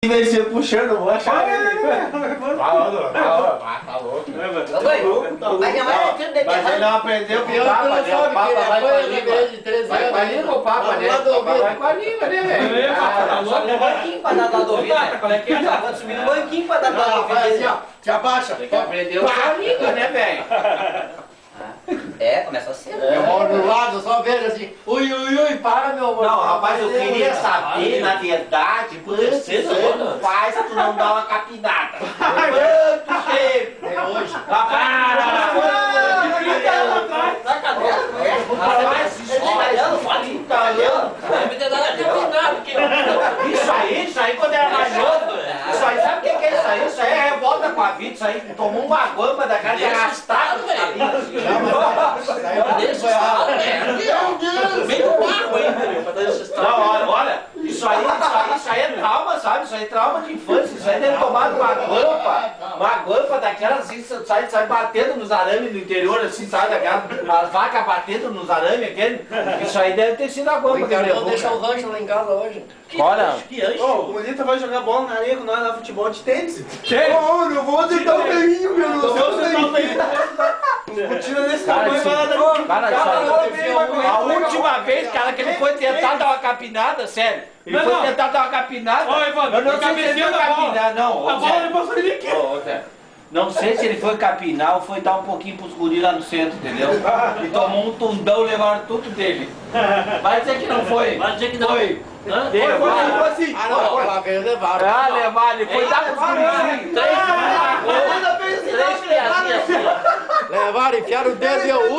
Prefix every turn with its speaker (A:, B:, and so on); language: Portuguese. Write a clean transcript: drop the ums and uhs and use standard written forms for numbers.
A: Você puxando o mancha.
B: Tá louco.
A: Mas ele não aprendeu com o Papa, né? O Papa vai com a língua.
B: Vai com a língua, o Papa, né? O Papa vai com a língua, né, velho?
C: Sobe no banquinho pra dar do ouvido, né? Qual é que é? Vou subir no banquinho pra dar do ouvido.
B: Te abaixa. Tem que aprender com a língua, né, velho?
C: É, começa assim.
B: Eu moro do lado, eu só vejo assim, ui, para, meu amor.
A: Não, rapaz, eu queria saber, na verdade, por que você não faz tu não dá uma capinada? Quanto tempo?
B: É hoje.
A: Rapaz,
C: Na cadeira?
A: Isso aí quando era mais novo. Isso aí, sabe o que é isso aí? Isso aí é revolta com a vida, isso aí tomou uma guampa da cara de arrastado, velho.
C: Meio barco ainda, meu, pra dar esse estado.
A: Não, olha, isso aí é trauma, sabe? Isso aí é trauma de infância, isso aí deve tomar uma guampa daquelas assim, sai batendo nos arames do interior, assim, sabe? As vacas batendo nos arames, aquele. Isso aí deve ter sido a guampa que ele levou.
B: Deixa o rancho lá em casa hoje.
A: Olha.
C: Que anjo.
D: Ô, o Bonita vai jogar bola na areia com nós lá, futebol de tênis.
A: Ô,
D: eu vou acertar o pelinho, meu. Não vou acertar o pelinho. Tira desse tamanho, vai lá daqui.
A: Cara, a última vez, cara, que ele foi tentar dar uma capinada, sério. Ele foi tentar dar uma capinada.
E: Ô, Evandro,
A: eu não sei se ele foi capinar, não.
E: A bola não passou nem aqui.
A: Não sei se ele foi capinar ou foi dar um pouquinho pros guris lá no centro, entendeu? E tomou um tundão e levaram tudo dele. Vai dizer que não foi.
C: Vai dizer que não.
A: Foi.
D: Levaram assim.
A: Levaram, ele foi dar pros guris.
C: Três piadinhas assim, ó.
B: Levaram, enfiaram o dedo e eu